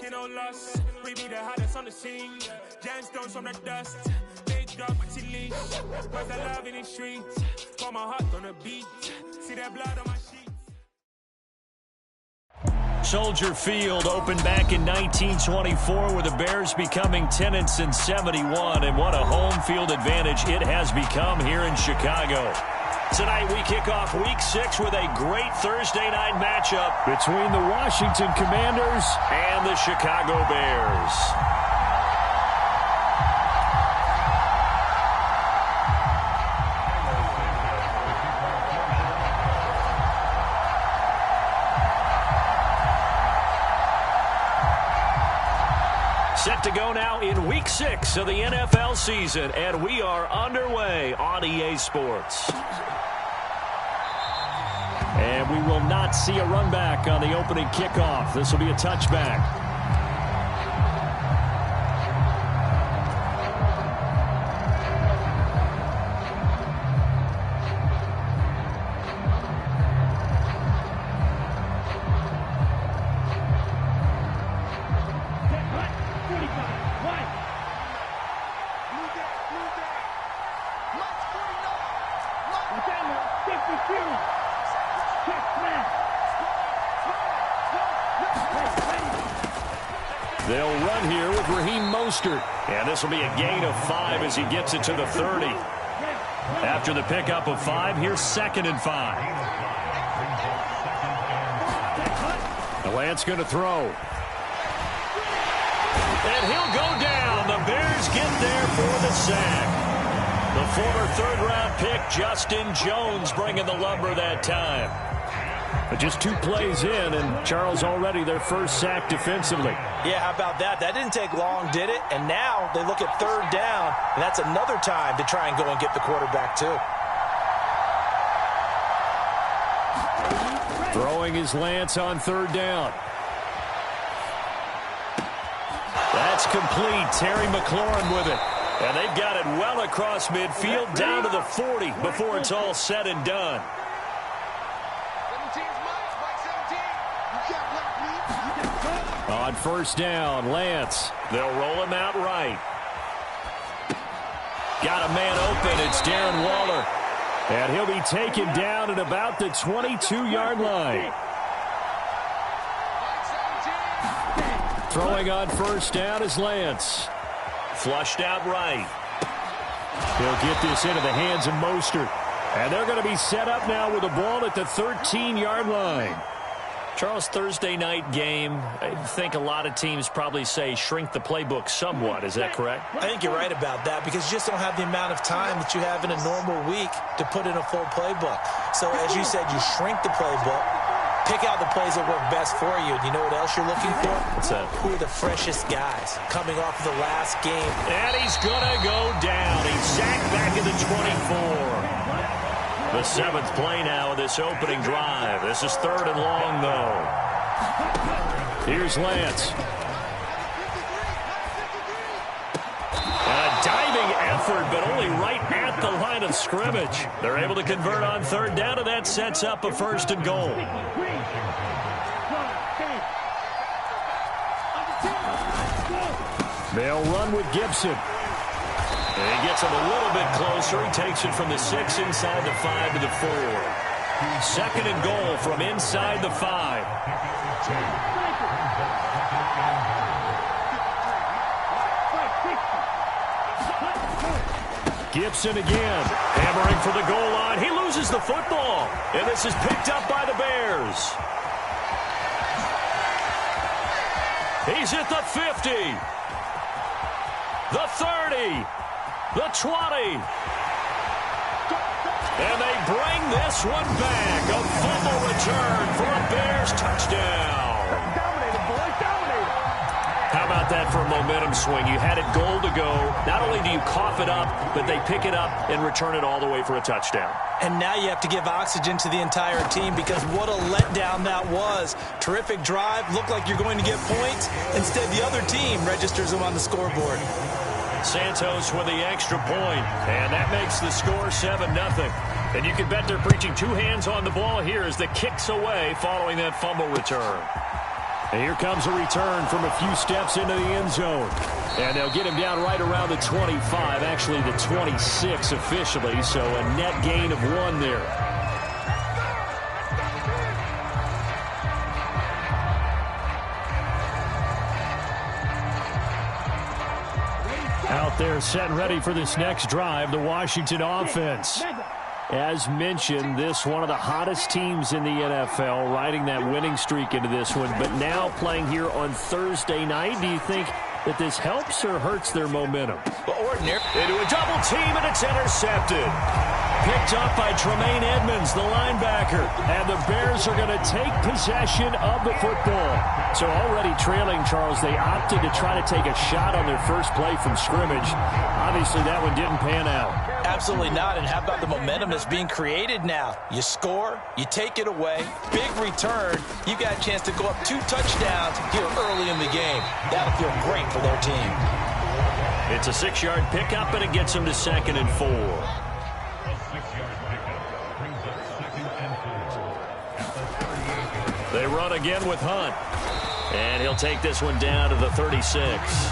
taking no loss. We be the hottest on the scene. Gemstones from the dust. Big drop, but she leash. Where's the love in the streets? Pour my heart on the beat. See that blood on my sheets. Soldier Field opened back in 1924 with the Bears becoming 10-71, and what a home field advantage it has become here in Chicago. Tonight we kick off Week 6 with a great Thursday night matchup between the Washington Commanders and the Chicago Bears. Set to go now in Week 6 of the NFL season, and we are underway on EA Sports. And we will not see a run back on the opening kickoff. This will be a touchback. They'll run here with and this will be a gain of 5 as he gets it to the 30. After the pickup of 5, here's 2nd and 5. The Lance going to throw. And he'll go down. The Bears get there for the sack. The former third-round pick, Justin Jones, bringing the lumber that time. But just 2 plays in, and Charles already their first sack defensively. Yeah, how about that? That didn't take long, did it? And now they look at 3rd down, and that's another time to try and go and get the quarterback, too. Throwing his Lance on 3rd down. That's complete. Terry McLaurin with it. And they've got it well across midfield, down to the 40 before it's all said and done. On 1st down, Lance. They'll roll him out right. Got a man open. It's Darren Waller. And he'll be taken down at about the 22-yard line. Throwing on 1st down is Lance. Flushed out right. He'll get this into the hands of Mostert. And they're going to be set up now with the ball at the 13-yard line. Charles, Thursday night game, I think a lot of teams probably say shrink the playbook somewhat. Is that correct? I think you're right about that because you just don't have the amount of time that you have in a normal week to put in a full playbook. So as you said, you shrink the playbook, pick out the plays that work best for you. And you know what else you're looking for? What's that? Who are the freshest guys coming off of the last game? And he's going to go down. He's sacked back at the 24. The 7th play now of this opening drive. This is 3rd and long, though. Here's Lance. And a diving effort, but only right at the line of scrimmage. They're able to convert on 3rd down, and that sets up a 1st and goal. They'll run with Gibson. And he gets him a little bit closer. He takes it from the 6 inside the 5 to the 4. 2nd and goal from inside the 5. Gibson again. Hammering for the goal line. He loses the football. And this is picked up by the Bears. He's at the 50. The 30. The 20. And they bring this one back. A fumble return for a Bears touchdown. Dominated, boys. Dominated. How about that for a momentum swing? You had it goal to go. Not only do you cough it up, but they pick it up and return it all the way for a touchdown. And now you have to give oxygen to the entire team because what a letdown that was. Terrific drive. Looked like you're going to get points. Instead, the other team registers them on the scoreboard. Santos with the extra point, and that makes the score 7-0. And you can bet they're preaching 2 hands on the ball here as the kick's away following that fumble return. And here comes a return from a few steps into the end zone. And they'll get him down right around the 25, actually the 26 officially, so a net gain of 1 there. Out there set and ready for this next drive, the Washington offense. As mentioned, this one of the hottest teams in the NFL, riding that winning streak into this one, but now playing here on Thursday night. Do you think that this helps or hurts their momentum? Well, ordinary. Into a double team, and it's intercepted. Picked up by Tremaine Edmonds, the linebacker. And the Bears are going to take possession of the football. So already trailing, Charles, they opted to try to take a shot on their first play from scrimmage. Obviously, that one didn't pan out. Absolutely not. And how about the momentum that's being created now? You score, you take it away, big return. You got a chance to go up 2 touchdowns here early in the game. That'll feel great for their team. It's a 6-yard pickup, and it gets them to 2nd and 4. They run again with Hunt. And he'll take this one down to the 36.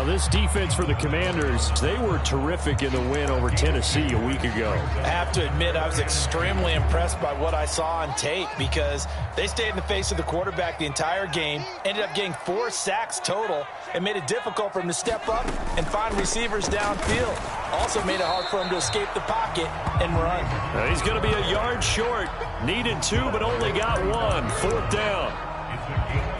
This defense for the Commanders, they were terrific in the win over Tennessee a week ago. I have to admit, I was extremely impressed by what I saw on tape because they stayed in the face of the quarterback the entire game, ended up getting 4 sacks total, and made it difficult for him to step up and find receivers downfield. Also made it hard for him to escape the pocket and run. He's going to be a yard short. Needed 2, but only got 1. 4th down.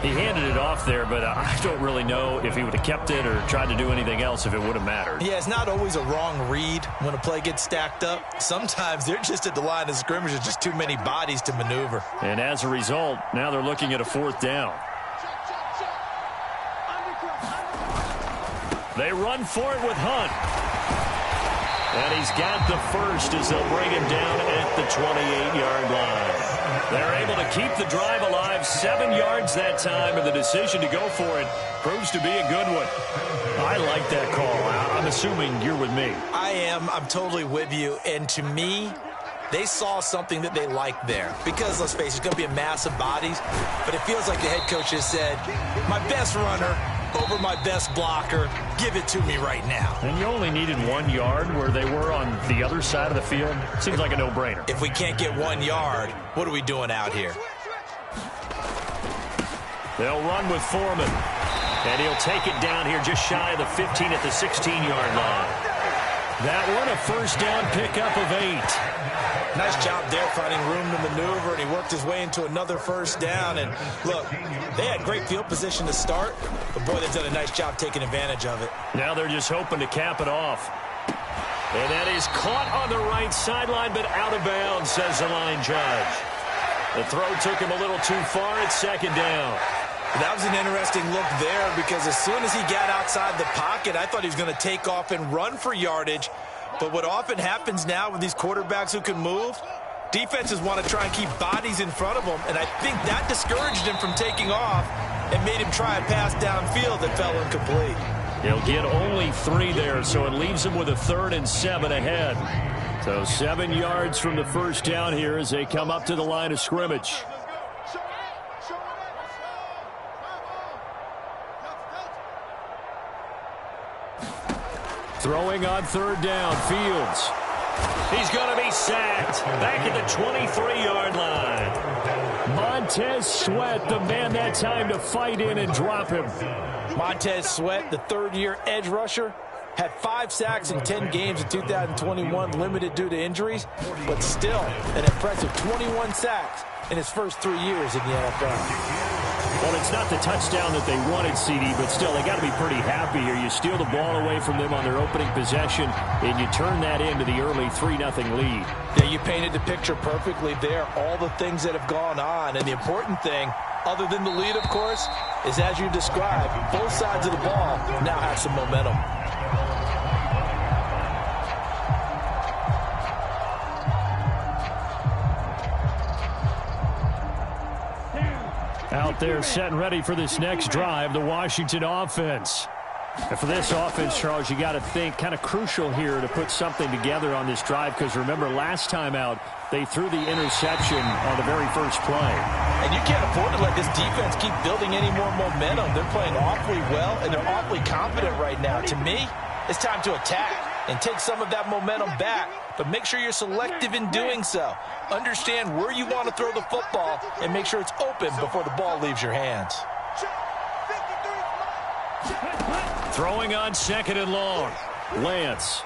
He handed it off there, but I don't really know if he would have kept it or tried to do anything else if it would have mattered. Yeah, it's not always a wrong read when a play gets stacked up. Sometimes they're just at the line of scrimmage. There's just too many bodies to maneuver. And as a result, now they're looking at a 4th down. They run for it with Hunt. And he's got the first as they'll bring him down at the 28-yard line. They're able to keep the drive alive, 7 yards that time, and the decision to go for it proves to be a good one. I like that call. I'm assuming you're with me. I am. I'm totally with you. And to me, they saw something that they liked there. Because, let's face it, it's going to be a mass of bodies. But it feels like the head coach has said, my best runner over my best blocker, give it to me right now. And you only needed 1 yard where they were on the other side of the field. Seems like a no-brainer. If we can't get 1 yard, what are we doing out here? They'll run with Foreman. And he'll take it down here just shy of the 15 at the 16-yard line. That one, a first down pickup of 8. Nice job there finding room to maneuver, and he worked his way into another first down. And look, they had great field position to start, but boy, they've done a nice job taking advantage of it. Now they're just hoping to cap it off. And that is caught on the right sideline, but out of bounds, says the line judge. The throw took him a little too far. It's 2nd down. That was an interesting look there because as soon as he got outside the pocket, I thought he was going to take off and run for yardage. But what often happens now with these quarterbacks who can move, defenses want to try and keep bodies in front of them, and I think that discouraged him from taking off and made him try a pass downfield that fell incomplete. He'll get only 3 there, so it leaves him with a 3rd and 7 ahead. So 7 yards from the first down here as they come up to the line of scrimmage. Throwing on 3rd down, Fields. He's going to be sacked back at the 23-yard line. Montez Sweat, the man that time to fight in and drop him. Montez Sweat, the 3rd-year edge rusher, had 5 sacks in 10 games in 2021, limited due to injuries, but still an impressive 21 sacks in his first 3 years in the NFL. Well, it's not the touchdown that they wanted, CD, but still, they got to be pretty happy here. You steal the ball away from them on their opening possession, and you turn that into the early 3-0 lead. Yeah, you painted the picture perfectly there, all the things that have gone on. And the important thing, other than the lead, of course, is as you described, both sides of the ball now have some momentum. Out there set and ready for this next drive, the Washington offense. And for this offense, Charles, you got to think kind of crucial here to put something together on this drive, because remember last time out they threw the interception on the very first play. And you can't afford to let this defense keep building any more momentum. They're playing awfully well, and they're awfully confident right now. To me, it's time to attack and take some of that momentum back, but make sure you're selective in doing so. Understand where you want to throw the football and make sure it's open before the ball leaves your hands. Throwing on 2nd and long. Lance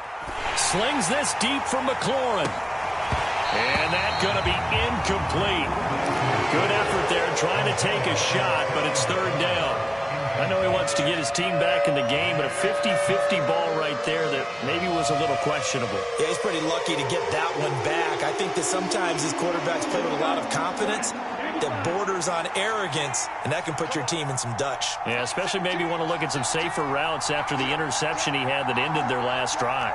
slings this deep for McLaurin. And that's going to be incomplete. Good effort there trying to take a shot, but it's 3rd down. I know he wants to get his team back in the game, but a 50-50 ball right there that maybe was a little questionable. Yeah, he's pretty lucky to get that one back. I think that sometimes these quarterbacks play with a lot of confidence that borders on arrogance, and that can put your team in some Dutch. Yeah, especially maybe want to look at some safer routes after the interception he had that ended their last drive.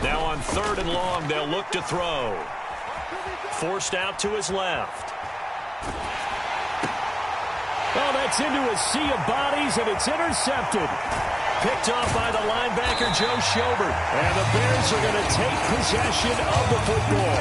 Now on 3rd and long, they'll look to throw. Forced out to his left. Oh, that's into a sea of bodies, and it's intercepted. Picked off by the linebacker, Joe Schobert. And the Bears are going to take possession of the football.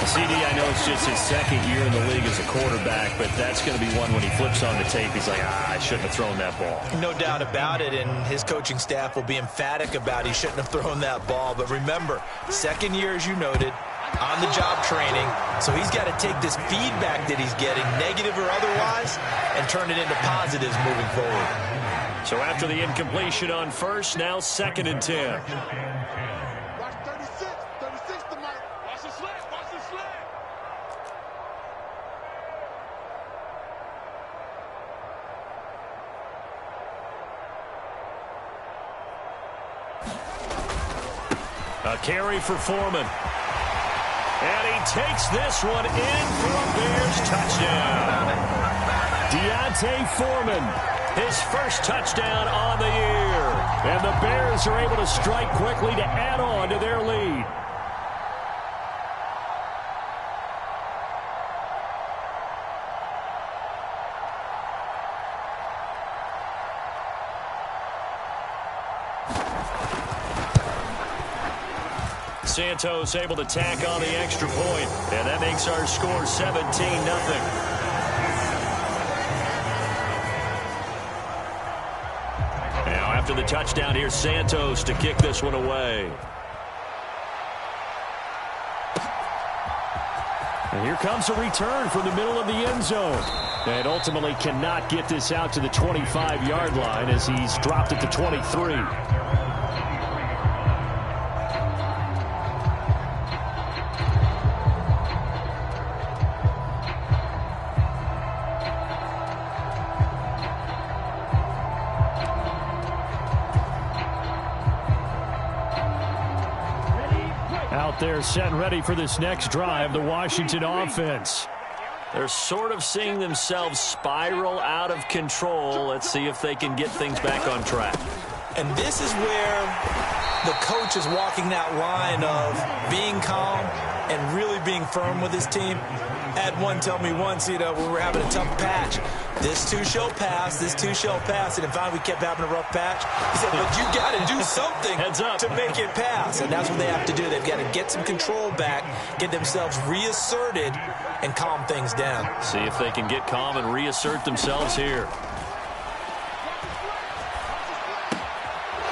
CD, I know it's just his 2nd year in the league as a quarterback, but that's going to be one when he flips on the tape, he's like, I shouldn't have thrown that ball. No doubt about it, and his coaching staff will be emphatic about he shouldn't have thrown that ball. But remember, 2nd year, as you noted, on-the-job training, so he's got to take this feedback that he's getting, negative or otherwise, and turn it into positives moving forward. So after the incompletion on 1st, now 2nd and 10. Watch 36 to Mike. Watch the slant, watch the slant. A carry for Foreman. And he takes this one in for a Bears touchdown. Deontay Foreman, his first touchdown on the year. And the Bears are able to strike quickly to add on to their lead. Santos able to tack on the extra point, and that makes our score 17-0. Now after the touchdown, here's Santos to kick this one away. And here comes a return from the middle of the end zone. And ultimately cannot get this out to the 25-yard line as he's dropped at the 23. Out there set and ready for this next drive, the Washington offense. They're sort of seeing themselves spiral out of control. Let's see if they can get things back on track. And this is where the coach is walking that line of being calm and really being firm with his team. Had one tell me once, when we were having a tough patch, this too shall pass, this too shall pass. And if finally we kept having a rough patch, he said, but you got to do something to make it pass. And that's what they have to do. They've got to get some control back, get themselves reasserted, and calm things down. See if they can get calm and reassert themselves here.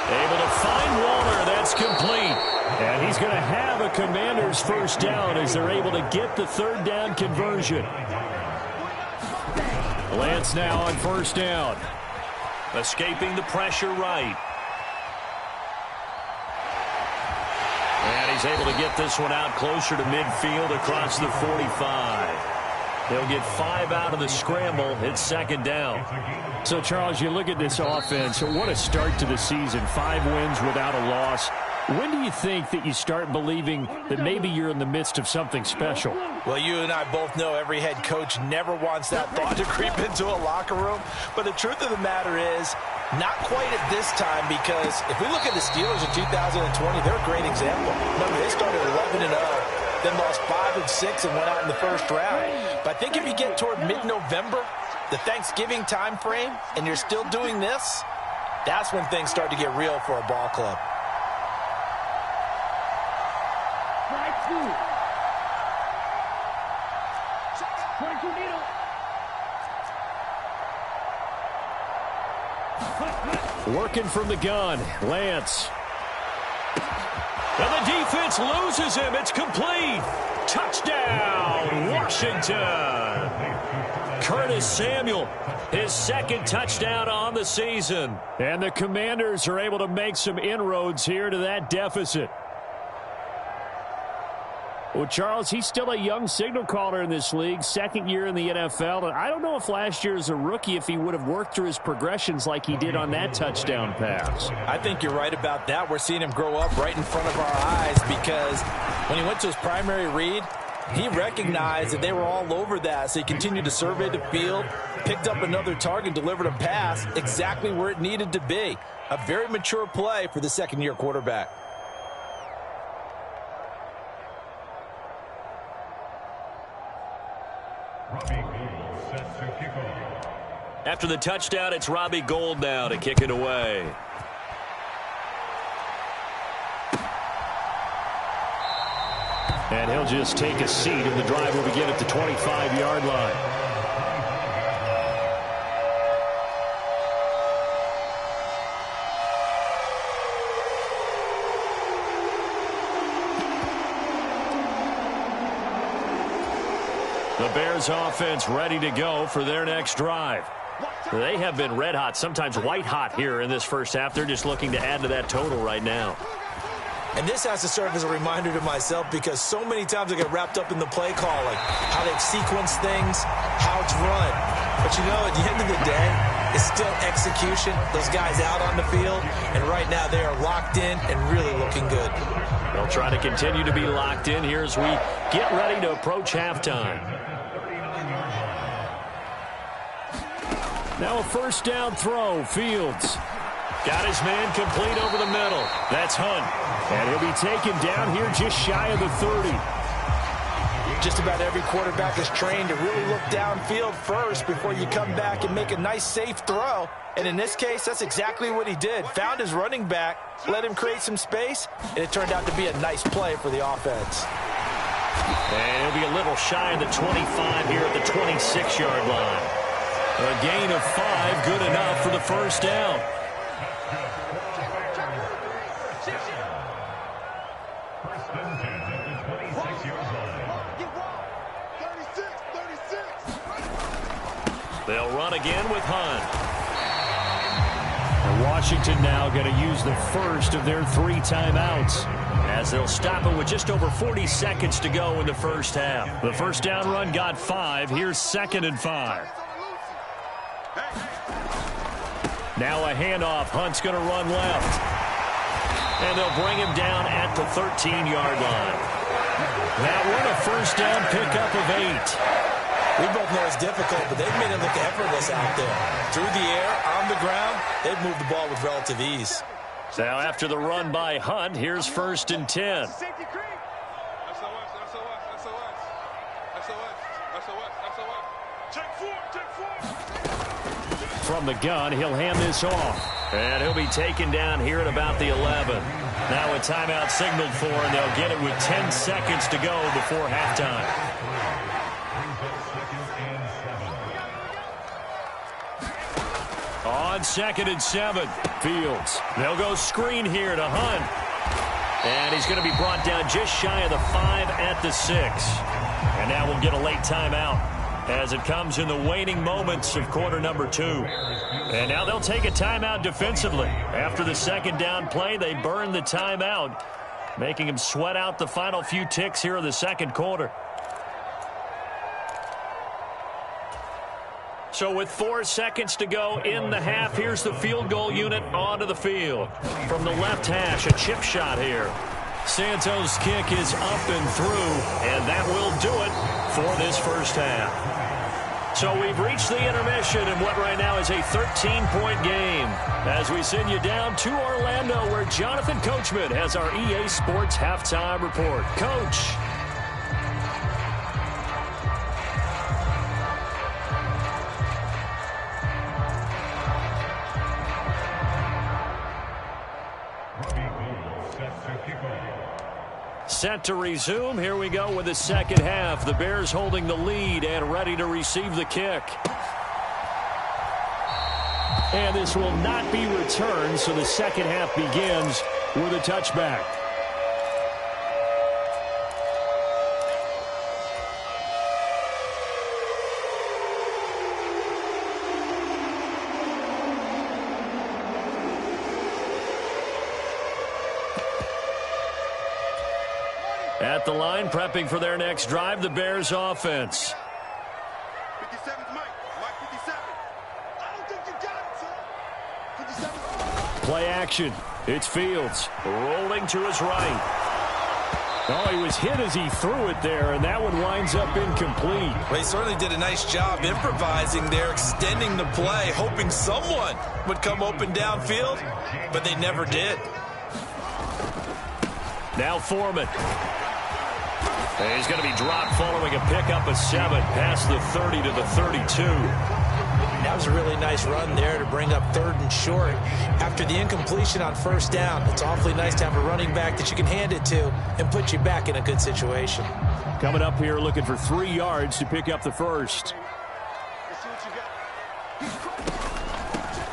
Able to find Waller. That's complete. And he's going to have a Commander's first down as they're able to get the 3rd down conversion. Lance now on 1st down. Escaping the pressure right. And he's able to get this one out closer to midfield across the 45. They'll get 5 out of the scramble. It's 2nd down. So, Charles, you look at this offense. What a start to the season. 5 wins without a loss. When do you think that you start believing that maybe you're in the midst of something special? Well, you and I both know every head coach never wants that thought to creep into a locker room. But the truth of the matter is, Not quite at this time, because if we look at the Steelers in 2020, they're a great example. Remember, they started 11-0, then lost 5-6 and went out in the first round. But I think if you get toward mid-November, the Thanksgiving time frame, and you're still doing this, that's when things start to get real for a ball club. Working from the gun, Lance. And the defense loses him. It's complete. Touchdown, Washington. Curtis Samuel, his second touchdown on the season. And the Commanders are able to make some inroads here to that deficit. Well, Charles, he's still a young signal caller in this league, second year in the NFL. And I don't know if last year as a rookie, if he would have worked through his progressions like he did on that touchdown pass. I think you're right about that. We're seeing him grow up right in front of our eyes, because when he went to his primary read, he recognized that they were all over that, so he continued to survey the field, picked up another target, delivered a pass exactly where it needed to be. A very mature play for the second-year quarterback. After the touchdown, it's Robbie Gould now to kick it away. And he'll just take a seat, and the drive will begin at the 25-yard line. The Bears offense ready to go for their next drive. They have been red hot, sometimes white hot here in this first half. They're just looking to add to that total right now. And this has to serve as a reminder to myself, because so many times I get wrapped up in the play calling, how they sequence things, how it's run. But you know, at the end of the day, it's still execution. Those guys out on the field, and right now they are locked in and really looking good. They'll try to continue to be locked in here as we get ready to approach halftime. Now a first down throw, Fields. Got his man complete over the middle. That's Hunt. And he'll be taken down here just shy of the 30. Just about every quarterback is trained to really look downfield first before you come back and make a nice, safe throw. And in this case, that's exactly what he did. Found his running back, let him create some space, and it turned out to be a nice play for the offense. And he'll be a little shy of the 25 here at the 26-yard line. A gain of 5, good enough for the first down. They'll run again with Hunt. And Washington now going to use the first of their 3 timeouts, as they'll stop it with just over 40 seconds to go in the first half. The first down run got 5. Here's 2nd and 5. Now a handoff. Hunt's going to run left. And they'll bring him down at the 13-yard line. That one a first down pickup of 8. We both know it's difficult, but they've made it look effortless out there. Through the air, on the ground, they've moved the ball with relative ease. Now after the run by Hunt, here's 1st and 10. From the gun, he'll hand this off. And he'll be taken down here at about the 11. Now a timeout signaled for, and they'll get it with 10 seconds to go before halftime. On 2nd and 7, Fields. They'll go screen here to Hunt. And he's going to be brought down just shy of the 5 at the 6. And now we'll get a late timeout as it comes in the waning moments of quarter number 2. And now they'll take a timeout defensively. After the second down play, they burn the timeout, making him sweat out the final few ticks here in the second quarter. So with 4 seconds to go in the half, here's the field goal unit onto the field. From the left hash, a chip shot here. Santos' kick is up and through, and that will do it for this first half. So we've reached the intermission in what right now is a 13-point game as we send you down to Orlando where Jonathan Coachman has our EA Sports Halftime Report. Coach. Set to resume. Here we go with the second half. The Bears holding the lead and ready to receive the kick. And this will not be returned, so the second half begins with a touchback. At the line, prepping for their next drive, the Bears offense. 57's Mike. Mike 57. I don't think you got it, sir. 57. Play action. It's Fields rolling to his right. Oh, he was hit as he threw it there, and that one winds up incomplete. Well, he certainly did a nice job improvising there, extending the play, hoping someone would come open downfield, but they never did. Now Foreman. And he's going to be dropped following a pickup of 7 past the 30 to the 32. That was a really nice run there to bring up 3rd and short. After the incompletion on 1st down, it's awfully nice to have a running back that you can hand it to and put you back in a good situation. Coming up here looking for 3 yards to pick up the first.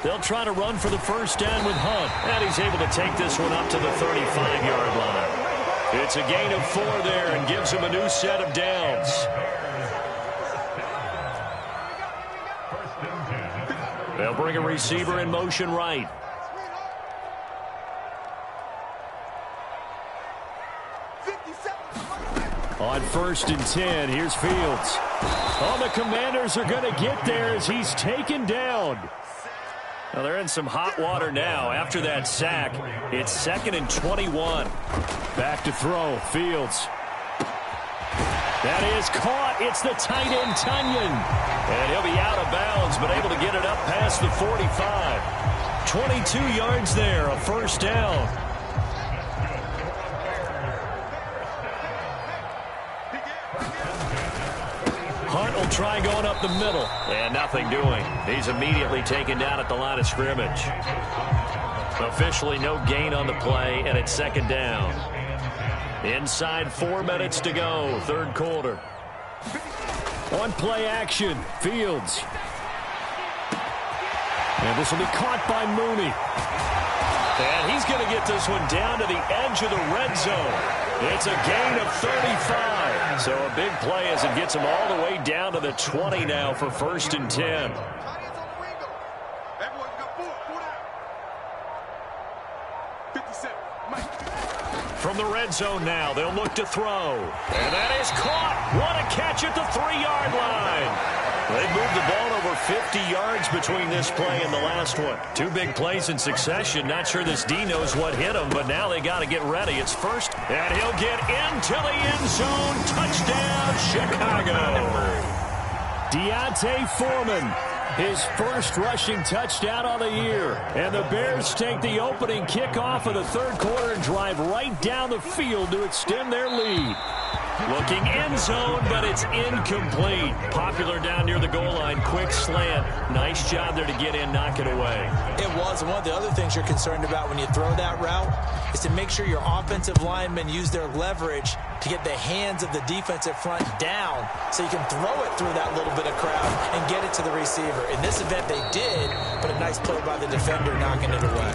They'll try to run for the first down with Hunt. And he's able to take this one up to the 35-yard line. It's a gain of 4 there and gives him a new set of downs. They'll bring a receiver in motion right. On 1st and 10, here's Fields. Oh, the Commanders are going to get there as he's taken down. Well, they're in some hot water now. After that sack, it's 2nd and 21. Back to throw, Fields. That is caught. It's the tight end, Tunyon. And he'll be out of bounds, but able to get it up past the 45. 22 yards there, a first down. Hunt will try going up the middle. And nothing doing. He's immediately taken down at the line of scrimmage. Officially no gain on the play, and it's 2nd down. Inside 4 minutes to go, 3rd quarter. On play action, Fields. And this will be caught by Mooney. And he's going to get this one down to the edge of the red zone. It's a gain of 35. So a big play as it gets him all the way down to the 20 now for 1st and 10. From the red zone now, they'll look to throw. And that is caught. What a catch at the 3-yard line. They've moved the ball over 50 yards between this play and the last one. 2 big plays in succession. Not sure this D knows what hit him, but now they got to get ready. It's first, and he'll get into the end zone. Touchdown, Chicago. Deontay Foreman, his first rushing touchdown on the year. And the Bears take the opening kickoff of the 3rd quarter and drive right down the field to extend their lead. Looking end zone, but it's incomplete. Popular down near the goal line. Quick slant. Nice job there to get in, knock it away. It was. And one of the other things you're concerned about when you throw that route is to make sure your offensive linemen use their leverage to get the hands of the defensive front down so you can throw it through that little bit of crowd and get it to the receiver. In this event, they did, but a nice play by the defender knocking it away.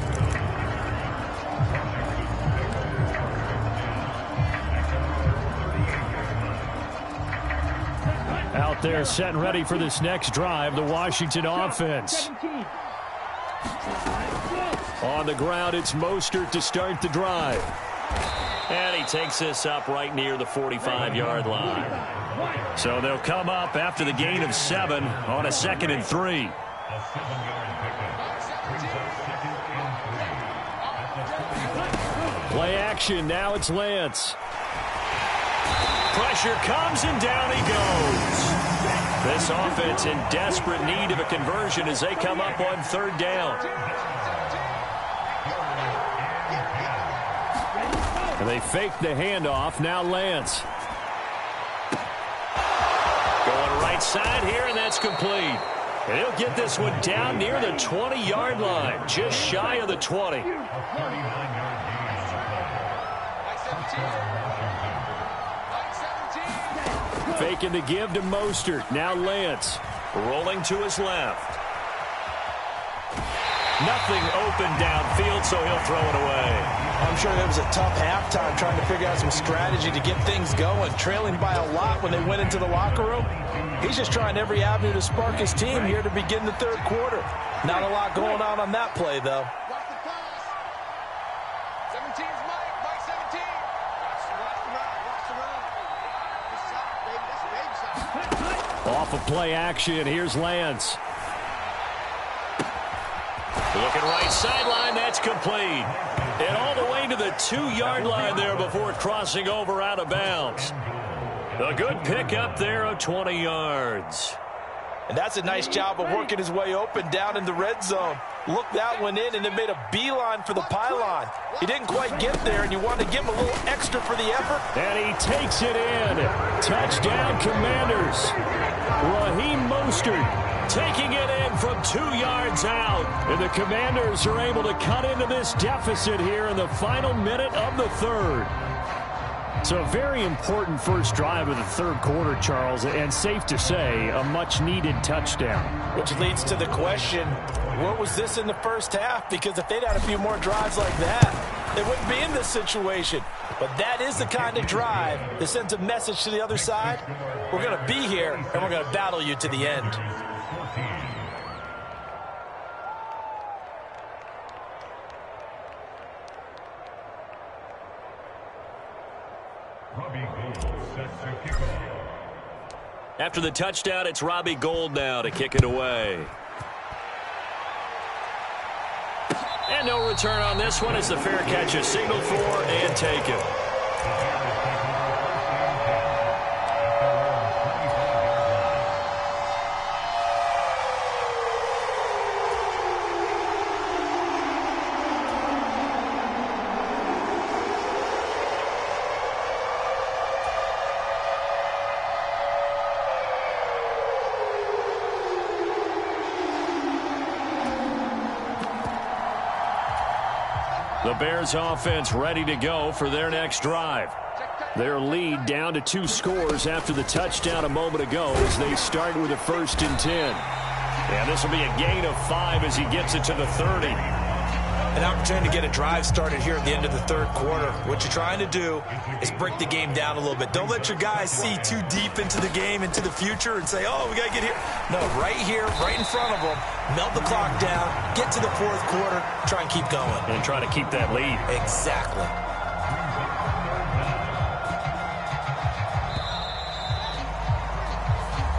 Out there set and ready for this next drive, the Washington offense. On the ground, it's Mostert to start the drive. And he takes this up right near the 45-yard line. So they'll come up after the gain of 7 on a 2nd and 3. Play action, now it's Lance. Pressure comes and down he goes. This offense in desperate need of a conversion as they come up on third down. And they fake the handoff. Now Lance. Going right side here, and that's complete. And he'll get this one down near the 20-yard line, just shy of the 20. Faking the give to Mostert. Now Lance rolling to his left. Nothing open downfield, so he'll throw it away. I'm sure there was a tough halftime trying to figure out some strategy to get things going, trailing by a lot when they went into the locker room. He's just trying every avenue to spark his team here to begin the third quarter. Not a lot going on that play, though. Off of play action, here's Lance. Looking right sideline, that's complete. And all the way to the 2-yard line there before crossing over out of bounds. A good pickup there of 20 yards. And that's a nice job of working his way open down in the red zone. Looked that one in and then made a beeline for the pylon. He didn't quite get there, and you want to give him a little extra for the effort. And he takes it in. Touchdown, Commanders. Raheem Mostert taking it in from 2 yards out. And the Commanders are able to cut into this deficit here in the final minute of the third. So a very important first drive of the third quarter, Charles, and safe to say, a much-needed touchdown. Which leads to the question, what was this in the first half? Because if they'd had a few more drives like that, they wouldn't be in this situation. But that is the kind of drive that sends a message to the other side. We're going to be here, and we're going to battle you to the end. After the touchdown, it's Robbie Gould now to kick it away. And no return on this one. It's the fair catch is signaled for and taken. The Bears offense ready to go for their next drive. Their lead down to 2 scores after the touchdown a moment ago as they start with a 1st and 10. And this will be a gain of 5 as he gets it to the 30. An opportunity to get a drive started here at the end of the third quarter. What you're trying to do is break the game down a little bit. Don't let your guys see too deep into the game, into the future, and say, oh, we got to get here. No, right here, right in front of them, melt the clock down, get to the fourth quarter, try and keep going. And try to keep that lead. Exactly.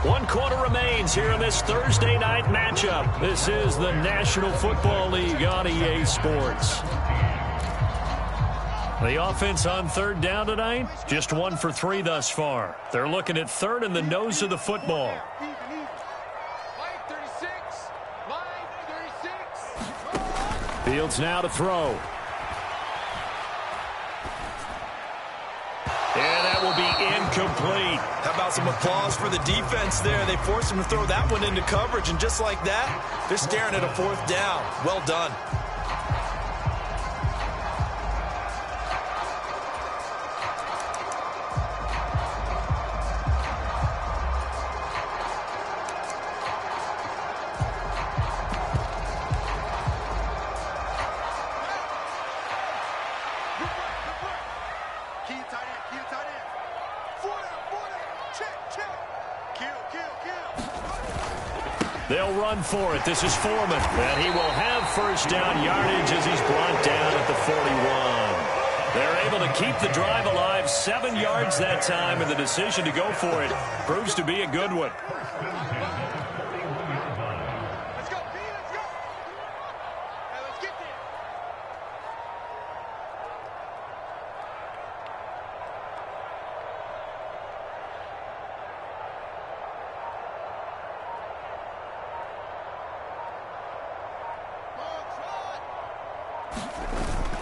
One quarter remains here in this Thursday night matchup. This is the National Football League on EA Sports. The offense on third down tonight, just 1 for 3 thus far. They're looking at third in the nose of the football. Fields now to throw. And that will be incomplete. How about some applause for the defense there? They forced him to throw that one into coverage, and just like that, they're staring at a 4th down. Well done. They'll run for it. This is Foreman. And he will have 1st down yardage as he's brought down at the 41. They're able to keep the drive alive. 7 yards that time, and the decision to go for it proves to be a good one.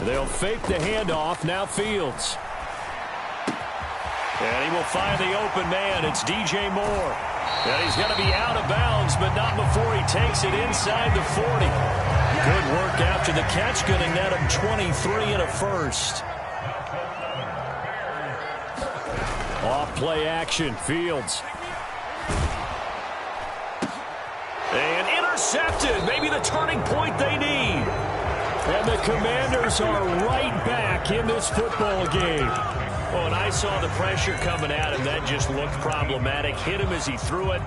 They'll fake the handoff. Now Fields. And he will find the open man. It's DJ Moore. And he's going to be out of bounds, but not before he takes it inside the 40. Good work after the catch. Going to net him 23 and a first. Off play action. Fields. And intercepted. Maybe the turning point they need. And the Commanders are right back in this football game. Well, and I saw the pressure coming at him. That just looked problematic. Hit him as he threw it,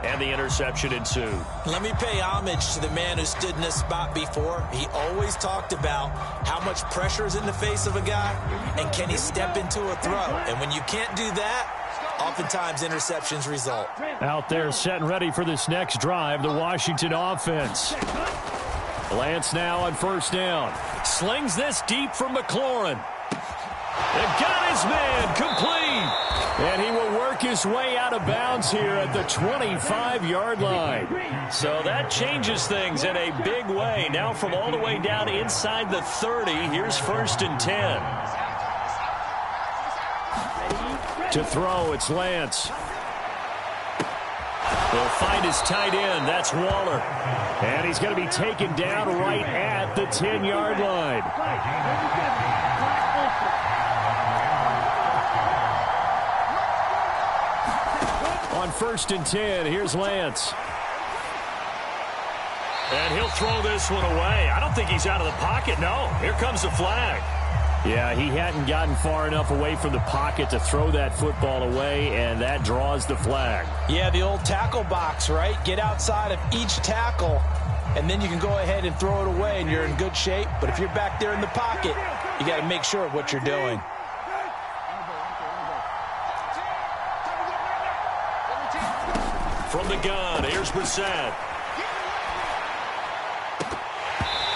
and the interception ensued. Let me pay homage to the man who stood in this spot before. He always talked about how much pressure is in the face of a guy, and can he step into a throw. And when you can't do that, oftentimes interceptions result. Out there set and ready for this next drive, the Washington offense. Lance now on first down. Slings this deep from McLaurin. And got his man complete. And he will work his way out of bounds here at the 25-yard line. So that changes things in a big way. Now from all the way down inside the 30, here's 1st and 10. To throw, it's Lance. He'll find his tight end. That's Waller. And he's going to be taken down right at the 10-yard line. On 1st and 10, here's Lance. And he'll throw this one away. I don't think he's out of the pocket. No, here comes the flag. Yeah, he hadn't gotten far enough away from the pocket to throw that football away, and that draws the flag. Yeah, the old tackle box, right? Get outside of each tackle, and then you can go ahead and throw it away, and you're in good shape. But if you're back there in the pocket, you got to make sure of what you're doing. From the gun, here's Brissett.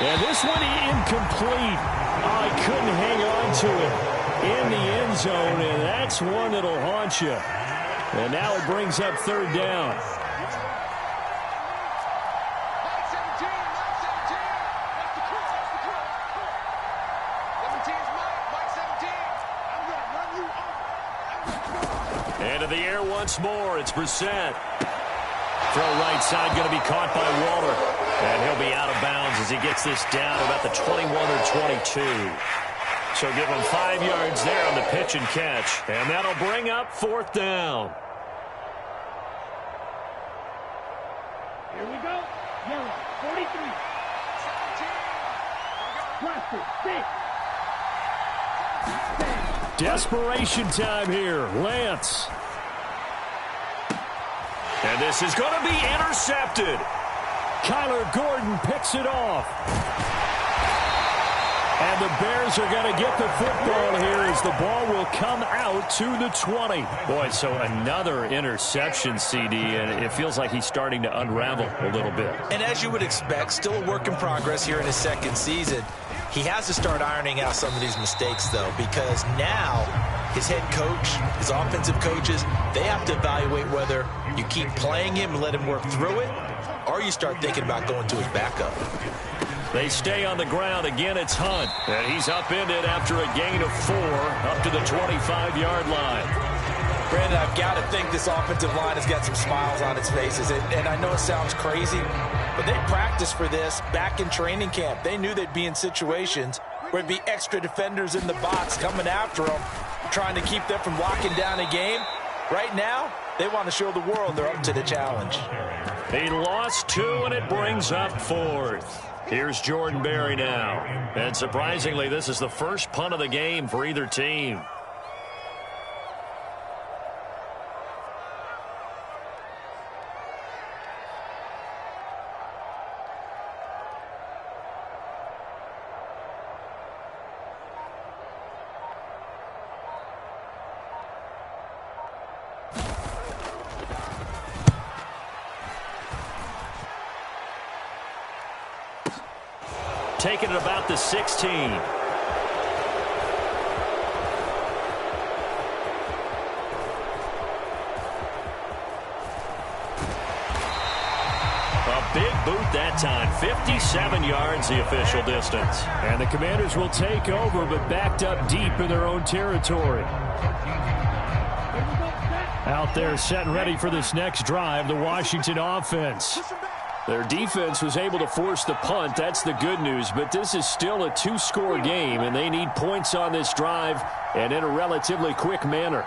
And this one incomplete. Oh, he couldn't hang on to it in the end zone, and that's one that'll haunt you. And now it brings up 3rd down. And to the air once more, it's Brissett. Throw right side going to be caught by Waller. And he'll be out of bounds as he gets this down about the 21 or 22. So give him 5 yards there on the pitch and catch. And that'll bring up 4th down. Here we go. Yellow, 43. 17. Desperation time here. Lance. And this is going to be intercepted. Kyler Gordon picks it off. And the Bears are going to get the football here as the ball will come out to the 20. Boy, so another interception, CD, and it feels like he's starting to unravel a little bit. And as you would expect, still a work in progress here in his 2nd season. He has to start ironing out some of these mistakes, though, because now his head coach, his offensive coaches, they have to evaluate whether you keep playing him and let him work through it, or you start thinking about going to his backup. They stay on the ground. Again, it's Hunt. And he's upended after a gain of 4 up to the 25-yard line. Brandon, I've got to think this offensive line has got some smiles on its faces. And I know it sounds crazy, but they practiced for this back in training camp. They knew they'd be in situations where it'd be extra defenders in the box coming after them, trying to keep them from locking down a game. Right now, they want to show the world they're up to the challenge. He lost 2, and it brings up 4th. Here's Jordan Berry now. And surprisingly, this is the first punt of the game for either team. Taking it about the 16. A big boot that that time. 57 yards, the official distance. And the Commanders will take over, but backed up deep in their own territory. Out there set and ready for this next drive, the Washington offense. Their defense was able to force the punt. That's the good news, but this is still a two-score game, and they need points on this drive and in a relatively quick manner.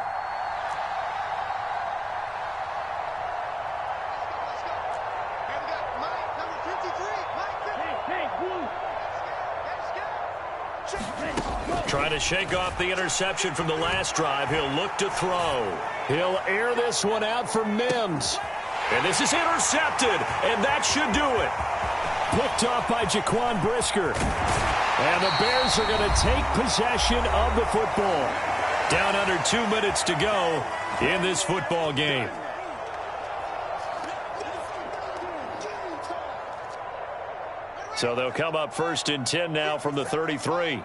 Trying to shake off the interception from the last drive. He'll look to throw. He'll air this one out for Mims. And this is intercepted, and that should do it. Picked off by Jaquan Brisker. And the Bears are going to take possession of the football. Down under 2 minutes to go in this football game. So they'll come up 1st and 10 now from the 33.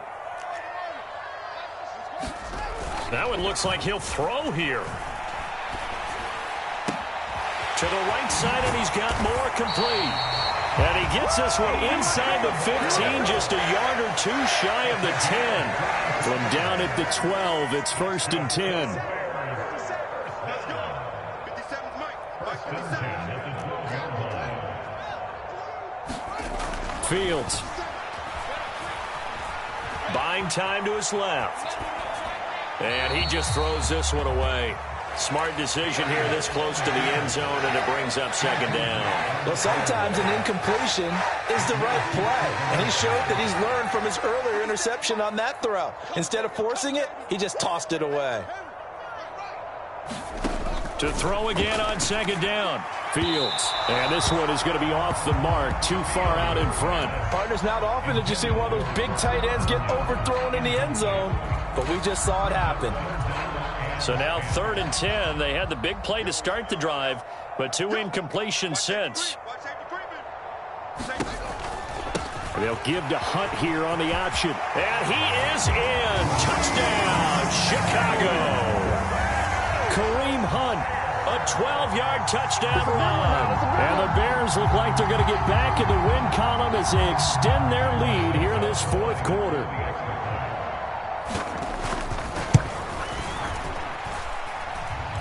Now it looks like he'll throw here. To the right side, and he's got more complete. And he gets this one inside the 15, just a yard or two shy of the 10. From down at the 12, it's 1st and 10. Let's go. 57's Mike. 57. Fields. Buying time to his left. And he just throws this one away. Smart decision here this close to the end zone, and it brings up 2nd down. Well, sometimes an incompletion is the right play, and he showed that he's learned from his earlier interception on that throw. Instead of forcing it, he just tossed it away. To throw again on 2nd down. Fields. And this one is going to be off the mark, too far out in front. Partners, not often did you see one of those big tight ends get overthrown in the end zone, but we just saw it happen. So now 3rd and 10. They had the big play to start the drive, but 2 incompletions since. They'll give to Hunt here on the option. And he is in. Touchdown, Chicago. Kareem Hunt. A 12-yard touchdown run. And the Bears look like they're going to get back in the win column as they extend their lead here in this 4th quarter.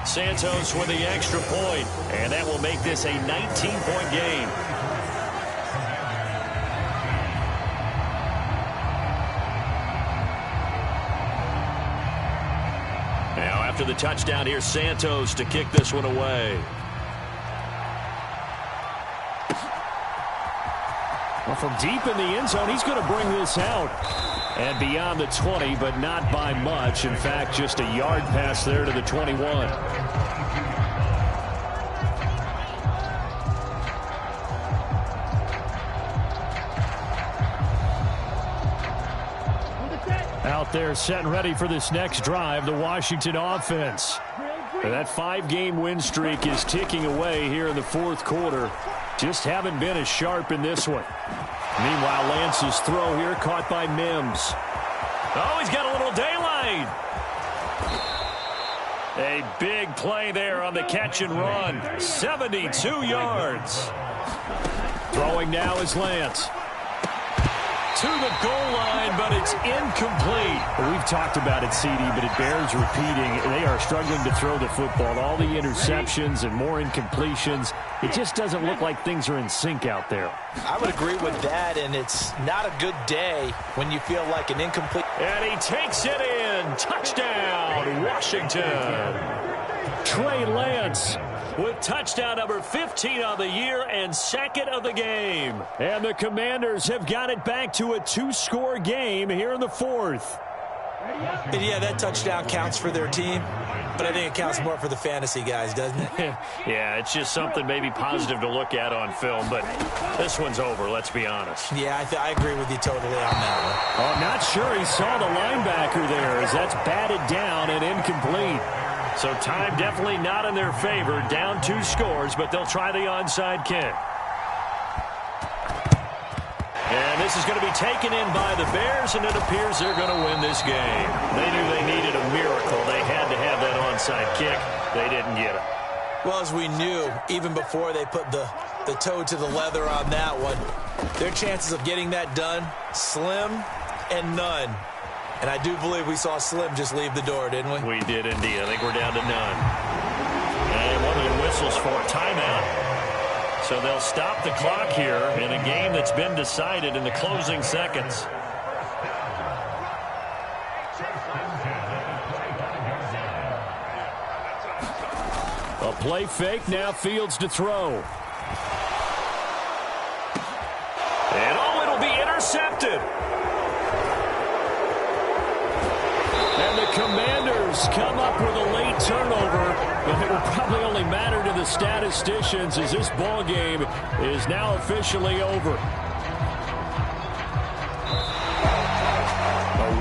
Santos with the extra point, and that will make this a 19-point game. Now after the touchdown, here's Santos to kick this one away. Well, from deep in the end zone, he's going to bring this out. And beyond the 20, but not by much. In fact, just a yard pass there to the 21. Out there set and ready for this next drive, the Washington offense. And that 5-game win streak is ticking away here in the 4th quarter. Just haven't been as sharp in this one. Meanwhile, Lance's throw here caught by Mims. Oh, he's got a little daylight. A big play there on the catch and run. 72 yards. Throwing now is Lance. To the goal line, but it's incomplete. We've talked about it, CD, but it bears repeating. They are struggling to throw the football. All the interceptions and more incompletions. It just doesn't look like things are in sync out there. I would agree with that, and it's not a good day when you feel like an incomplete. And he takes it in. Touchdown, Washington. Trey Lance with touchdown number 15 on the year and 2nd of the game. And the Commanders have got it back to a 2-score game here in the 4th. And yeah, that touchdown counts for their team, but I think it counts more for the fantasy guys, doesn't it? Yeah, it's just something maybe positive to look at on film, but this one's over, let's be honest. Yeah, I agree with you totally on that one. Oh, I'm not sure he saw the linebacker there as that's batted down and incomplete. So time definitely not in their favor. Down 2 scores, but they'll try the onside kick. And this is going to be taken in by the Bears, and it appears they're going to win this game. They knew they needed a miracle. They had to have that onside kick. They didn't get it. Well, as we knew, even before they put the the toe to the leather on that one. Their chances of getting that done, slim and none. And I do believe we saw Slim just leave the door, didn't we? We did indeed. I think we're down to none. And one of the whistles for a timeout. So they'll stop the clock here in a game that's been decided in the closing seconds. A play fake, now Fields to throw. And it'll be intercepted. And the Commanders come up with a late turnover, but it will probably only matter to the statisticians as this ball game is now officially over.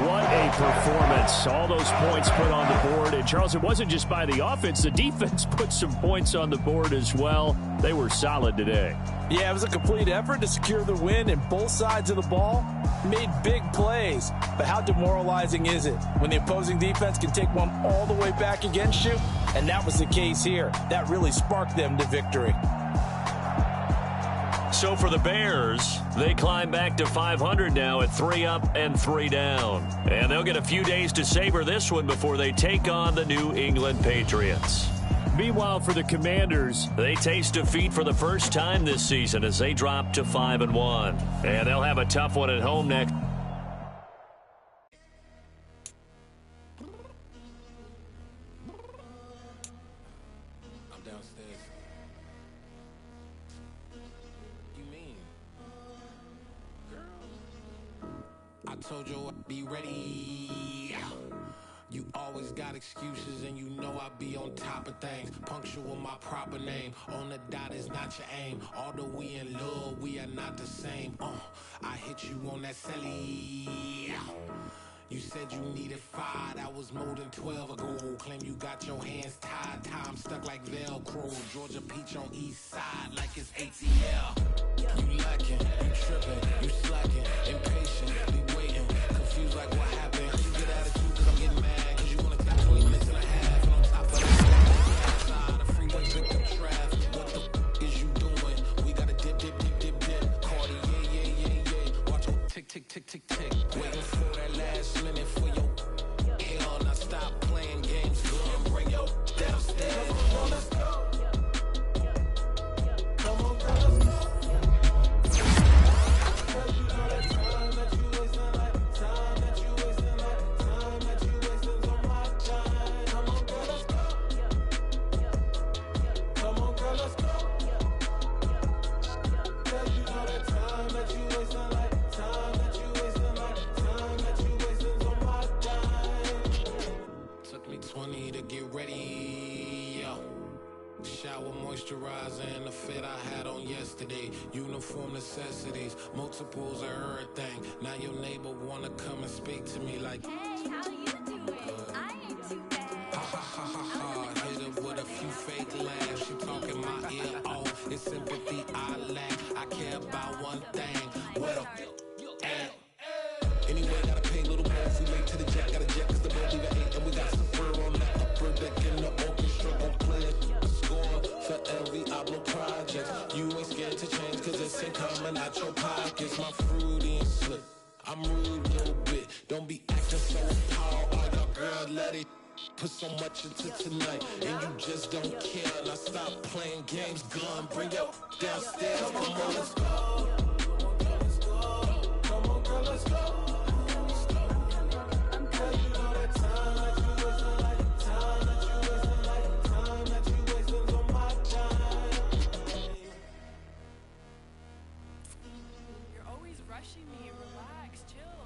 What a performance. All those points put on the board. And, Charles, it wasn't just by the offense. The defense put some points on the board as well. They were solid today. Yeah, it was a complete effort to secure the win, and both sides of the ball made big plays. But how demoralizing is it when the opposing defense can take one all the way back against you? And that was the case here. That really sparked them to victory. So for the Bears, they climb back to 500 now at 3 up and 3 down. And they'll get a few days to savor this one before they take on the New England Patriots. Meanwhile, for the Commanders, they taste defeat for the first time this season as they drop to 5-1. And they'll have a tough one at home next. I'm downstairs. You mean? Girl, I told you I'd be ready. You always got excuses and you know I be on top of things. Punctual my proper name. On the dot is not your aim. Although we in love, we are not the same. I hit you on that celly. You said you needed 5, that was more than 12 ago. Claim you got your hands tied, time stuck like Velcro. Georgia Peach on east side like it's ATL. You lacking, you tripping, you slacking, impatient, be waiting, confused like what happened. You get attitude cause I'm getting mad, cause you wanna take 20 minutes and a half. And on top of that, outside the freeway, pick up traffic. What the is you doing? We gotta dip, Cardi, yeah. Watch your tick, waiting for that last minute for your hell. Now stop playing games, go and bring your downstairs. Come on, let's go. Come on, girl, let's go. Cause you know that time that you wasting, like time that you wasting, like time that you wasting on my time. Come on, girl, let's go. Come on, girl, let's go. Cause you know that time that you wasting, like time that you wasting, like time that you wasting on my time. Took me 20 to get ready, yo. Shower, moisturizer, and the fit I had on yesterday. Uniform necessities, multiples of everything. Now your neighbor wanna come and speak to me like, Hey, how you doing? I ain't too bad. ha ha ha ha ha. Hit her with a few fake laughs. She talking my ear off. It's sympathy I lack. I care about one thing. What a at. Anyway, gotta pay a little more if we late to the jet. Got a jet cause the boat leave at 8. And we got Spur on that upper deck in the orchestra. Gon' play a score for every Oblo project. You ain't scared to change cause it's ain't coming out your pockets. My fruity and slick. I'm rude a little bit. Don't be acting so appalled. Oh, your girl, let it put so much into tonight. And you just don't care. Now stop playing games. Gun, bring your downstairs. Come on, let's go. Come on, girl, let's go. Cause you know that time that you wasting, like time that you wasting, like time that you wasting on my time. You're always rushing me. Relax, chill.